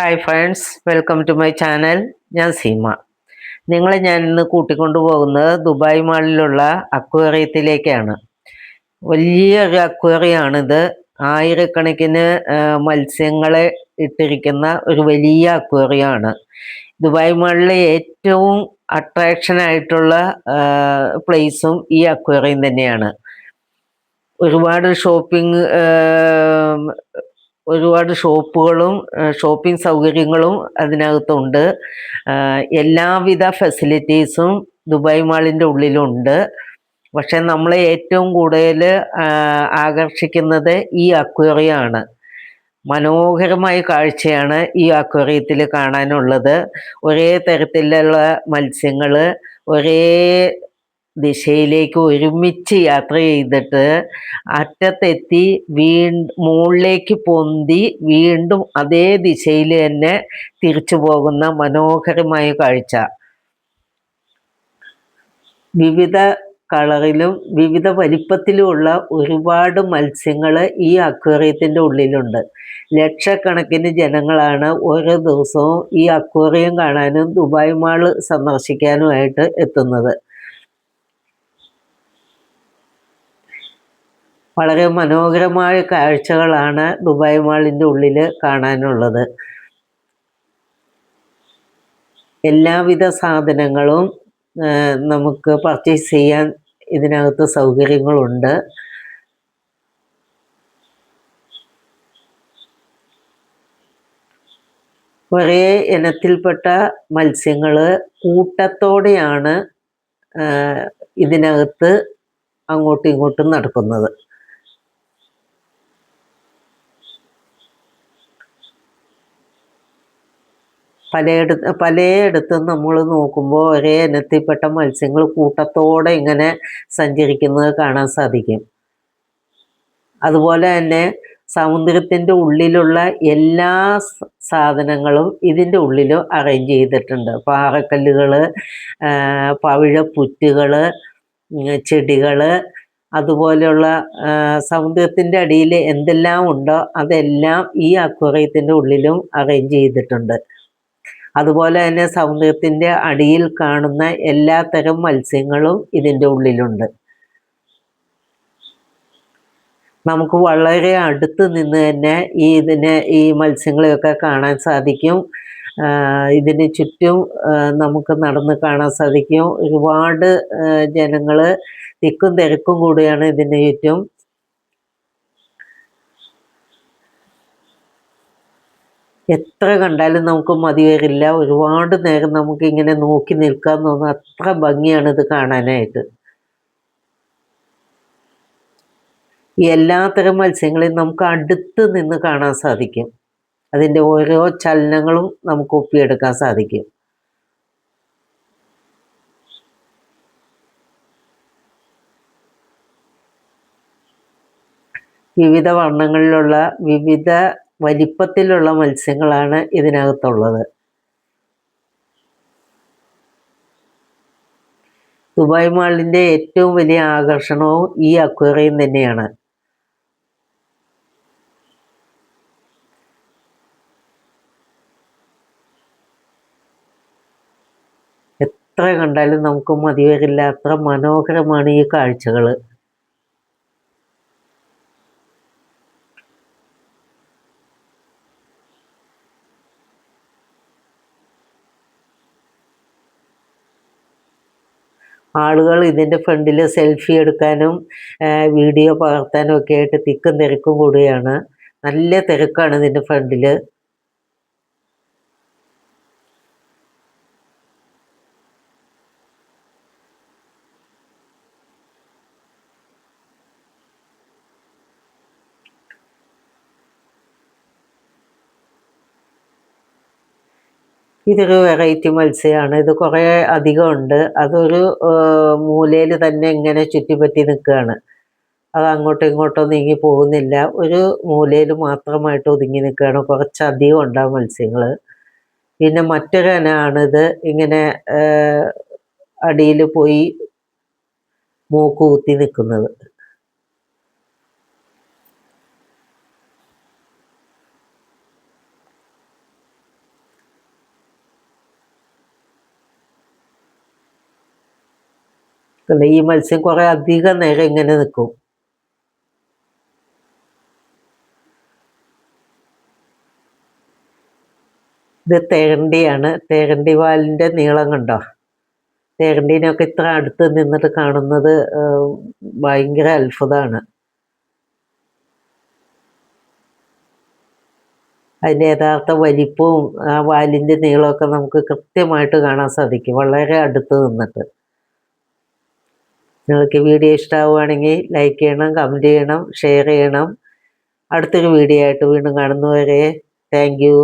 Hi friends, welcome to my channel. ഞാൻ സീമ. ഞാൻ ഇന്ന് കൂട്ടിക്കൊണ്ടു പോകുന്നത് ദുബായ് മാളിലുള്ള അക്വേറിയത്തിലേക്കാണ്. വലിയൊരു അക്വേറിയമാണിത്. ആയിരക്കണക്കിന് മത്സ്യങ്ങളെ ഇട്ടിരിക്കുന്ന ഒരു വലിയ അക്വേറിയമാണ്. ദുബായ് മാളിലെ ഏറ്റവും അട്രാക്ഷൻ ആയിട്ടുള്ള പ്ലേസും ഈ അക്വേറിയം തന്നെയാണ്. ഒരുപാട് ഷോപ്പുകളും ഷോപ്പിംഗ് സൗകര്യങ്ങളും അതിനകത്തുണ്ട്. എല്ലാവിധ ഫെസിലിറ്റീസും ദുബായ് മാളിൻ്റെ ഉള്ളിലുണ്ട്. പക്ഷെ നമ്മളെ ഏറ്റവും കൂടുതൽ ആകർഷിക്കുന്നത് ഈ അക്വേറിയമാണ്. മനോഹരമായ കാഴ്ചയാണ് ഈ അക്വേറിയത്തിൽ കാണാനുള്ളത്. ഒരേ തരത്തിലുള്ള മത്സ്യങ്ങൾ ഒരേ ദിശയിലേക്ക് ഒരുമിച്ച് യാത്ര ചെയ്തിട്ട് അറ്റത്തെത്തി മുകളിലേക്ക് പൊന്തി വീണ്ടും അതേ ദിശയിൽ തന്നെ തിരിച്ചു പോകുന്ന മനോഹരമായ കാഴ്ച. വിവിധ കളറിലും വിവിധ വലിപ്പത്തിലുമുള്ള ഒരുപാട് മത്സ്യങ്ങൾ ഈ അക്വേറിയത്തിൻ്റെ ഉള്ളിലുണ്ട്. ലക്ഷക്കണക്കിന് ജനങ്ങളാണ് ഓരോ ദിവസവും ഈ അക്വേറിയം കാണാനും ദുബായ് മാൾ സന്ദർശിക്കാനുമായിട്ട് എത്തുന്നത്. വളരെ മനോഹരമായ കാഴ്ചകളാണ് ദുബായ് മാളിൻ്റെ ഉള്ളിൽ കാണാനുള്ളത്. എല്ലാവിധ സാധനങ്ങളും നമുക്ക് പർച്ചേസ് ചെയ്യാൻ ഇതിനകത്ത് സൗകര്യങ്ങളുണ്ട്. ഒരേ ഇനത്തിൽപ്പെട്ട മത്സ്യങ്ങൾ കൂട്ടത്തോടെയാണ് ഇതിനകത്ത് അങ്ങോട്ടും ഇങ്ങോട്ടും നടക്കുന്നത്. പലയിടത്തും നമ്മൾ നോക്കുമ്പോൾ ഒരേ ഇനത്തിൽപ്പെട്ട മത്സ്യങ്ങൾ കൂട്ടത്തോടെ ഇങ്ങനെ സഞ്ചരിക്കുന്നത് കാണാൻ സാധിക്കും. അതുപോലെ തന്നെ സമുദ്രത്തിൻ്റെ ഉള്ളിലുള്ള എല്ലാ സാധനങ്ങളും ഇതിൻ്റെ ഉള്ളിൽ അറേഞ്ച് ചെയ്തിട്ടുണ്ട്. പാറക്കല്ലുകൾ, പവിഴപ്പുറ്റുകൾ, ചെടികൾ, അതുപോലെയുള്ള സമുദ്രത്തിൻ്റെ അടിയിൽ എന്തെല്ലാം ഉണ്ടോ അതെല്ലാം ഈ അക്വേറിയത്തിൻ്റെ ഉള്ളിലും അറേഞ്ച് ചെയ്തിട്ടുണ്ട്. അതുപോലെ തന്നെ സമുദ്രത്തിൻ്റെ അടിയിൽ കാണുന്ന എല്ലാ തരം മത്സ്യങ്ങളും ഇതിൻ്റെ ഉള്ളിലുണ്ട്. നമുക്ക് വളരെ അടുത്ത് നിന്ന് തന്നെ ഈ മത്സ്യങ്ങളെയൊക്കെ കാണാൻ സാധിക്കും. ഇതിന് ചുറ്റും നമുക്ക് നടന്ന് കാണാൻ സാധിക്കും. ഒരുപാട് ജനങ്ങൾ തിക്കും തിരക്കും കൂടിയാണ് ഇതിന് ചുറ്റും. എത്ര കണ്ടാലും നമുക്ക് മതി വരില്ല. ഒരുപാട് നേരം നമുക്ക് ഇങ്ങനെ നോക്കി നിൽക്കാൻ തോന്നും. അത്ര ഭംഗിയാണ് ഇത് കാണാനായിട്ട്. ഈ എല്ലാത്തരം മത്സ്യങ്ങളെയും നമുക്ക് അടുത്ത് നിന്ന് കാണാൻ സാധിക്കും. അതിൻ്റെ ഓരോ ചലനങ്ങളും നമുക്ക് ഒപ്പിയെടുക്കാൻ സാധിക്കും. വിവിധ വർണ്ണങ്ങളിലുള്ള വിവിധ വലിപ്പത്തിലുള്ള മത്സ്യങ്ങളാണ് ഇതിനകത്തുള്ളത്. ദുബായ് മാളിൻ്റെ ഏറ്റവും വലിയ ആകർഷണവും ഈ അക്വേറിയം തന്നെയാണ്. എത്ര കണ്ടാലും നമുക്ക് മതി വരില്ല. അത്ര മനോഹരമാണ് ഈ കാഴ്ചകൾ. ആളുകൾ ഇതിൻ്റെ ഫ്രണ്ടിൽ സെൽഫി എടുക്കാനും വീഡിയോ പകർത്താനും ഒക്കെ ആയിട്ട് തിക്കും തിരക്കും കൂടിയാണ്. നല്ല തിരക്കാണ് ഇതിൻ്റെ ഫ്രണ്ടിൽ. ഇതൊരു വെറൈറ്റി മത്സ്യമാണ്. ഇത് കുറേ അധികം ഉണ്ട്. അതൊരു മൂലയിൽ തന്നെ ഇങ്ങനെ ചുറ്റിപ്പറ്റി നിൽക്കുകയാണ്. അത് അങ്ങോട്ടും ഇങ്ങോട്ടോ നീങ്ങി പോകുന്നില്ല. ഒരു മൂലയിൽ മാത്രമായിട്ട് ഒതുങ്ങി നിൽക്കുകയാണ്. കുറച്ചധികം ഉണ്ട് ആ മത്സ്യങ്ങൾ. പിന്നെ മറ്റൊരു ഇനമാണിത്. ഇങ്ങനെ അടിയിൽ പോയി മൂക്ക് കുത്തി നിൽക്കുന്നത്. അല്ല, ഈ മത്സ്യം കുറെ അധികം നേരം ഇങ്ങനെ നിൽക്കും. ഇത് തേരണ്ടിയാണ്. തേരണ്ടി വാലിന്റെ നീളം കണ്ടോ? തേരണ്ടീനെയൊക്കെ ഇത്ര അടുത്ത് നിന്നിട്ട് കാണുന്നത് ഭയങ്കര അത്ഭുതമാണ്. അതിൻ്റെ യഥാർത്ഥ വലിപ്പവും ആ വാലിൻ്റെ നീളമൊക്കെ നമുക്ക് കൃത്യമായിട്ട് കാണാൻ സാധിക്കും, വളരെ അടുത്ത് നിന്നിട്ട്. നിങ്ങൾക്ക് വീഡിയോ ഇഷ്ടമാവുകയാണെങ്കിൽ ലൈക്ക് ചെയ്യണം, കമൻറ്റ് ചെയ്യണം, ഷെയർ ചെയ്യണം. അടുത്തൊരു വീഡിയോ ആയിട്ട് വീണ്ടും കാണുന്നവരെ താങ്ക് യു.